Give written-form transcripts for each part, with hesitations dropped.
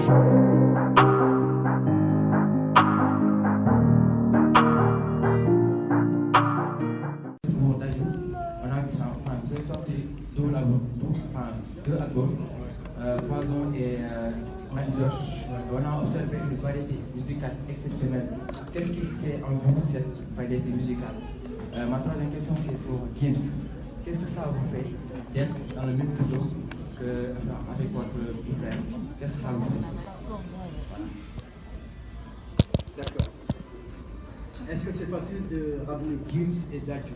Deux albums, Poison et Antidoche. On a observé une variété musicale exceptionnelle. Qu'est-ce qui fait en vous cette variété musicale? Ma troisième question, c'est pour Gims. Qu'est-ce que ça vous fait d'être dans le même boulot avec votre frère? Qu'est-ce que ça vous fait? D'accord. Est-ce que c'est facile de ramener Gims et Dadju?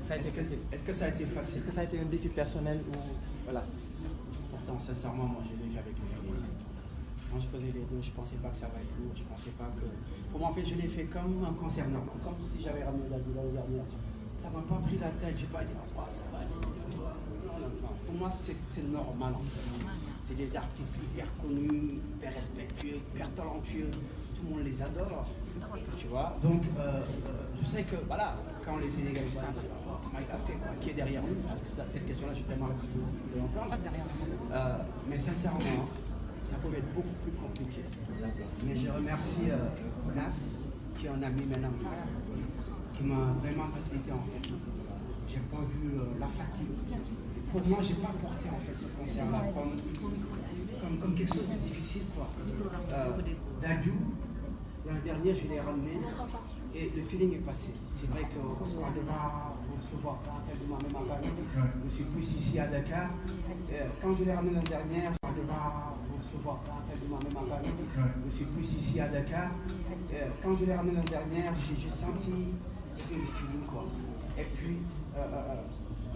Est-ce que ça a été facile? Est-ce que ça a été un défi personnel ou voilà? Pourtant, sincèrement, moi, je l'ai fait avec le feeling. Quand je faisais les deux, je ne pensais pas que ça va être lourd. Je pensais pas que. Pour moi, en fait, je l'ai fait comme un concert normal, comme si j'avais ramené Dadju l'année dernière. Ça m'a pas pris la tête. Je n'ai pas dit, oh, ça va aller. Non. Pour moi, c'est normal. En fait. C'est des artistes hyper connus, hyper respectueux, hyper talentueux. Tout le monde les adore. Tu vois? Donc, je sais que, voilà, quand les Sénégalais sont comment il a fait, quoi, qui est derrière nous, parce que cette question-là, j'ai tellement de l'entendre. Mais sincèrement, ça pouvait être beaucoup plus compliqué. Mais je remercie Nas, qui est un ami maintenant frère, qui m'a vraiment facilité en fait. J'ai pas vu la fatigue. Pour moi, j'ai pas porté en fait ce concert-là comme quelque chose de difficile, quoi. Dadju, l'an dernier, je l'ai ramené. Et le feeling est passé. C'est vrai qu'on se parle pas, on ne se voit pas, tellement même en famille. Je suis plus ici à Dakar. Quand je l'ai ramené l'année dernière, on ne se voit pas, tellement même en famille. Je suis plus ici à Dakar. Quand je l'ai ramené l'année dernière, j'ai senti le feeling, quoi. Et puis,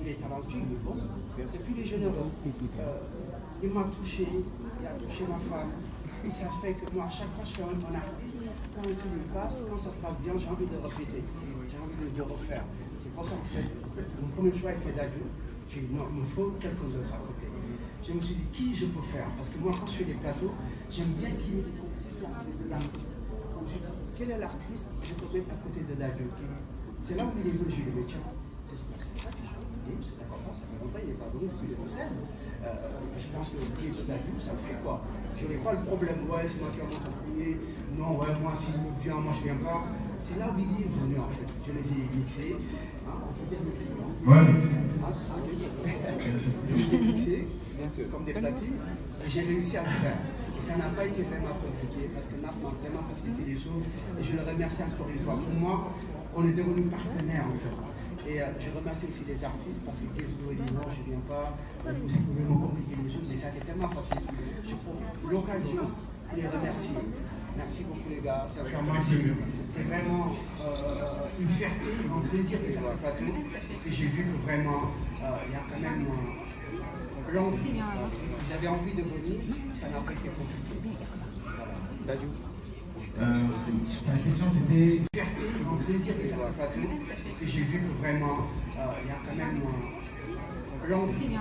il est talentueux, il est bon. Et puis, il est généreux. Il m'a touché, il a touché ma femme. Et ça fait que moi, à chaque fois, je suis un artiste. Quand le film passe, quand ça se passe bien, j'ai envie de répéter. J'ai envie de refaire. C'est pour ça que mon premier choix était Dadju. J'ai dit, non, il me faut quelqu'un d'autre à côté. Je me suis dit, qui je peux faire? Parce que moi, quand je fais des plateaux, j'aime bien qu'il y ait des compétitions entre les artistes. Donc, je me suis dit, quel est l'artiste que je peux mettre à côté de Dadju? C'est là où il est venu, je lui ai dit, tiens, c'est ça que je veux dire, c'est d'accord, ça fait longtemps, il n'est pas venu depuis 2016. Je pense que le Dadju, ça me fait quoi? Je n'ai pas le problème, ouais, c'est moi qui remonte en premier. Non, ouais, moi, s'il vient, moi, je ne viens pas. C'est là où il est venu, en fait. Je les ai mixés. On peut bien mixer, non? Ouais, mixer. Je les ai mixés, bien sûr, comme des platines. Et j'ai réussi à le faire. Et ça n'a pas été vraiment compliqué, parce que Nas m'a vraiment facilité les choses. Et je le remercie encore une fois. Pour moi, on est devenus partenaires, en fait. Et je remercie aussi les artistes parce que Kesbo dit non, je ne viens pas, vous pouvez me compliquer les choses, mais ça a été tellement facile. Je prends l'occasion de les remercier. Merci beaucoup les gars, sincèrement, c'est vraiment une fierté, un plaisir de faire ce plateau. Et j'ai vu que vraiment, il y a quand même l'envie. J'avais envie de venir, ça n'a pas été compliqué. Voilà. Dadju. La question c'était. Fierté, un plaisir de faire ce plateau. Et j'ai vu que vraiment, il y a quand même l'envie.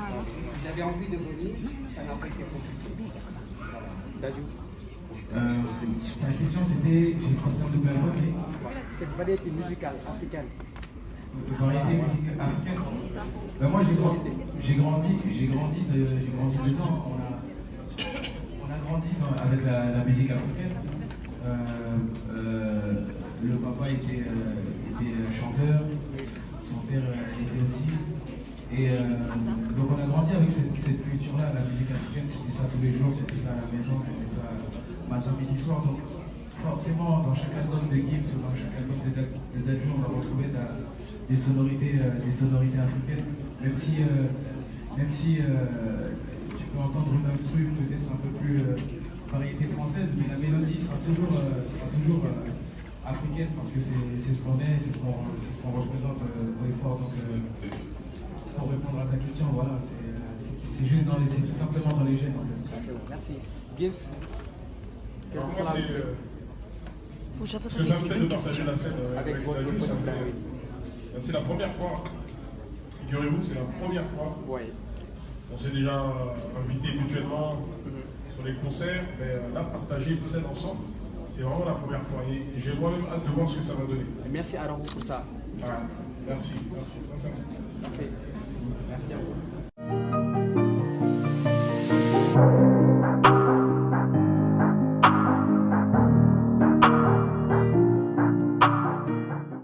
J'avais envie de venir, ça n'a pas été compliqué. Voilà. Dadju. La question c'était. J'ai sorti un double album, mais. Cette variété musicale africaine. Variété musicale africaine. Ben moi j'ai grandi dedans. On a grandi avec la musique africaine. Le papa était chanteur, son père était aussi. Et donc on a grandi avec cette culture-là, la musique africaine, c'était ça tous les jours, c'était ça à la maison, c'était ça matin, midi, soir. Donc forcément, dans chaque album de Gims ou dans chaque album de Dadju, on va retrouver des sonorités africaines. Même si tu peux entendre une instru peut-être un peu plus variété française, mais la mélodie sera toujours africaine parce que c'est ce qu'on est, c'est ce qu'on représente au effort. Donc pour répondre à ta question, voilà, c'est juste c'est tout simplement dans les gènes en fait. Merci. Gims. Ce que ça me fait de partager la scène avec Dadju, c'est la première fois. Figurez-vous que c'est la première fois. Ouais. On s'est déjà invités mutuellement sur les concerts, mais là, partager une scène ensemble, c'est vraiment la première fois. Et j'ai moi-même hâte de voir ce que ça va donner. Merci à vous pour ça. Voilà. Merci, sincèrement. Merci à vous.